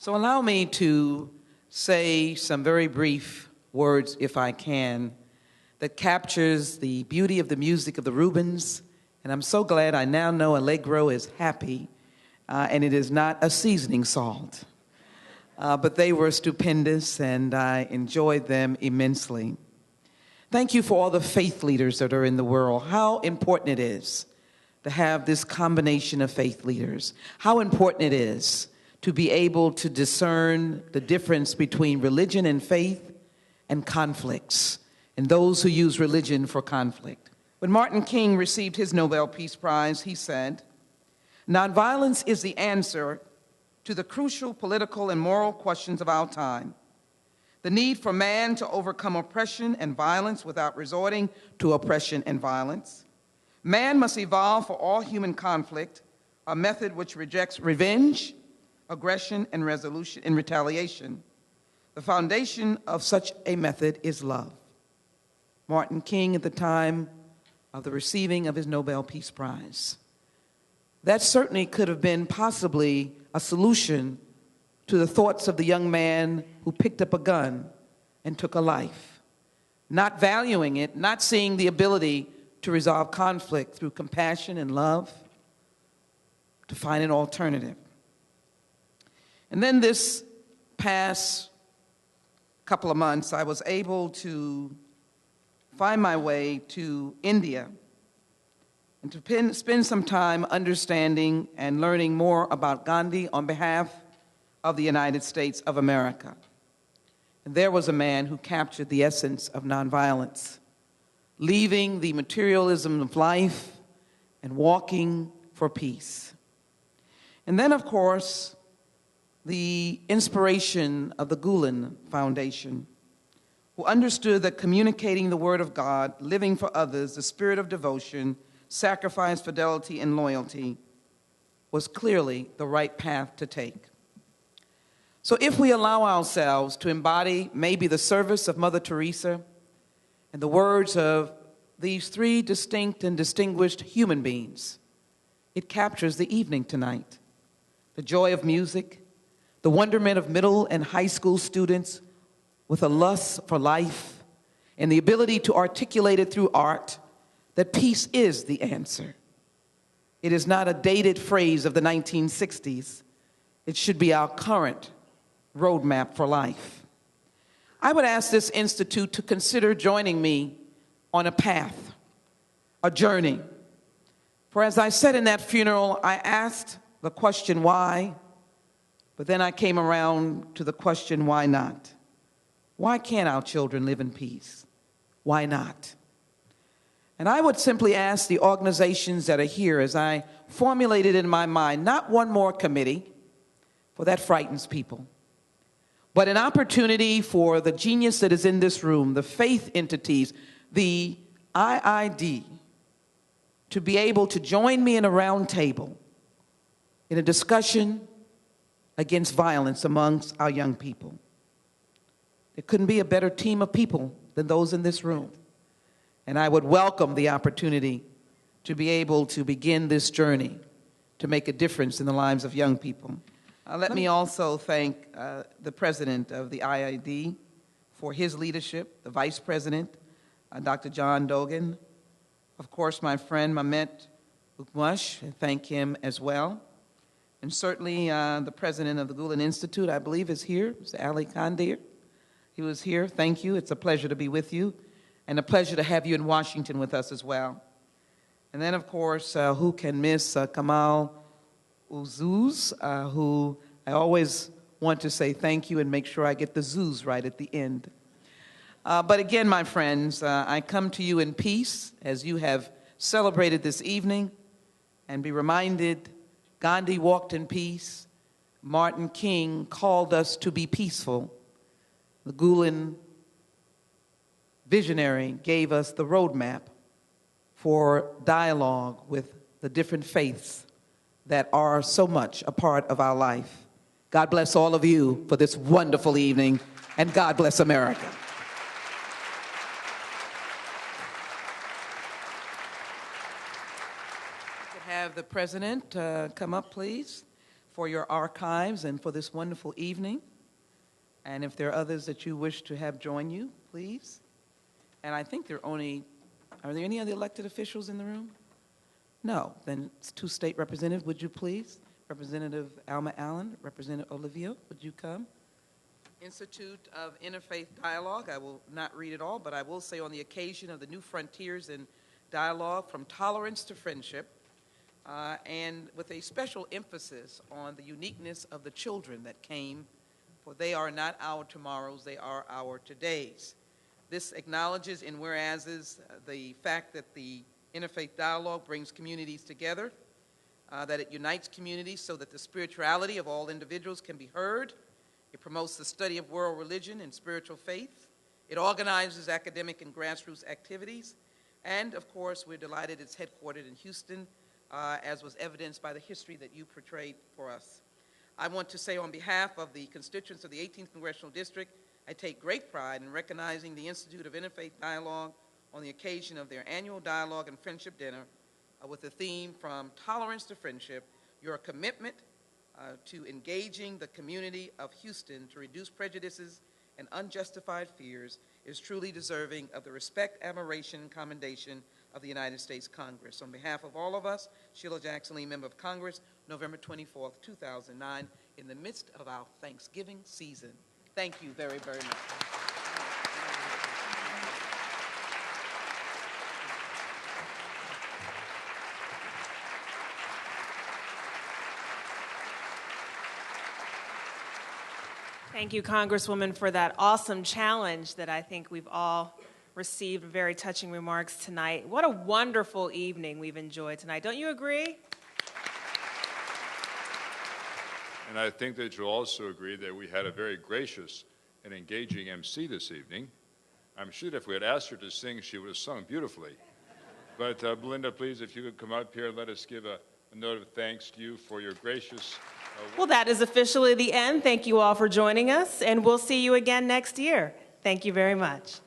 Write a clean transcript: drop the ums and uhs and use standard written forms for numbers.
So allow me to say some very brief words, if I can, that captures the beauty of the music of the Rubens. And I'm so glad I now know Allegro is happy, and it is not a seasoning salt. But they were stupendous, and I enjoyed them immensely. Thank you for all the faith leaders that are in the world. How important it is to have this combination of faith leaders. How important it is to be able to discern the difference between religion and faith and conflicts, and those who use religion for conflict. When Martin King received his Nobel Peace Prize, he said, "Nonviolence is the answer to the crucial political and moral questions of our time. The need for man to overcome oppression and violence without resorting to oppression and violence. Man must evolve for all human conflict, a method which rejects revenge, aggression, and resolution and retaliation. The foundation of such a method is love." Martin King at the time of the receiving of his Nobel Peace Prize. That certainly could have been possibly a solution to the thoughts of the young man who picked up a gun and took a life, not valuing it, not seeing the ability to resolve conflict through compassion and love, to find an alternative. And then this past couple of months, I was able to find my way to India and to spend some time understanding and learning more about Gandhi on behalf of the United States of America. And there was a man who captured the essence of nonviolence, leaving the materialism of life and walking for peace. And then, of course, the inspiration of the Gulen Foundation, who understood that communicating the Word of God, living for others, the spirit of devotion, sacrifice, fidelity, and loyalty was clearly the right path to take. So if we allow ourselves to embody maybe the service of Mother Teresa and the words of these three distinct and distinguished human beings, it captures the evening tonight. The joy of music, the wonderment of middle and high school students with a lust for life, and the ability to articulate it through art, that peace is the answer. It is not a dated phrase of the 1960s. It should be our current roadmap for life. I would ask this institute to consider joining me on a path, a journey. For as I said in that funeral, I asked the question why, but then I came around to the question why not? Why can't our children live in peace? Why not? And I would simply ask the organizations that are here, as I formulated in my mind, not one more committee, for that frightens people, but an opportunity for the genius that is in this room, the faith entities, the IID, to be able to join me in a round table in a discussion against violence amongst our young people. There couldn't be a better team of people than those in this room. And I would welcome the opportunity to be able to begin this journey to make a difference in the lives of young people. Let me also thank the president of the IID for his leadership, the vice president, Dr. John Dogan. Of course, my friend Mamet Ukmush, thank him as well. And certainly the president of the Gulen Institute, I believe, is here, Mr. Ali Khandir. He was here. Thank you. It's a pleasure to be with you, and a pleasure to have you in Washington with us as well. And then, of course, who can miss Kamal Uzuz, who I always want to say thank you and make sure I get the zoos right at the end. But again, my friends, I come to you in peace as you have celebrated this evening, and be reminded Gandhi walked in peace. Martin King called us to be peaceful. The Gulen visionary gave us the roadmap for dialogue with the different faiths that are so much a part of our life. God bless all of you for this wonderful evening, and God bless America. Have the president come up, please. for your archives and for this wonderful evening. And if there are others that you wish to have join you, please. And I think are there any other elected officials in the room? No, then it's 2 state representatives, would you please? Representative Alma Allen, Representative Olivia, would you come? Institute of Interfaith Dialogue, I will not read it all, but I will say on the occasion of the New Frontiers in Dialogue, From Tolerance to Friendship, and with a special emphasis on the uniqueness of the children that came, for they are not our tomorrows, they are our todays. This acknowledges in whereases the fact that the Interfaith Dialogue brings communities together, that it unites communities so that the spirituality of all individuals can be heard. It promotes the study of world religion and spiritual faith. It organizes academic and grassroots activities. And, of course, we're delighted it's headquartered in Houston, as was evidenced by the history that you portrayed for us. I want to say on behalf of the constituents of the 18th Congressional District, I take great pride in recognizing the Institute of Interfaith Dialogue on the occasion of their annual Dialogue and Friendship Dinner with the theme From Tolerance to Friendship. Your commitment to engaging the community of Houston to reduce prejudices and unjustified fears is truly deserving of the respect, admiration, and commendation of the United States Congress. On behalf of all of us, Sheila Jackson Lee, Member of Congress, November 24th, 2009, in the midst of our Thanksgiving season. Thank you very, very much. Thank you, Congresswoman, for that awesome challenge that I think we've all received. Very touching remarks tonight. What a wonderful evening we've enjoyed tonight. Don't you agree? And I think that you'll also agree that we had a very gracious and engaging MC this evening. I'm sure that if we had asked her to sing, she would have sung beautifully. But Belinda, please, if you could come up here and let us give a note of thanks to you for your gracious well, that is officially the end. Thank you all for joining us, and we'll see you again next year. Thank you very much.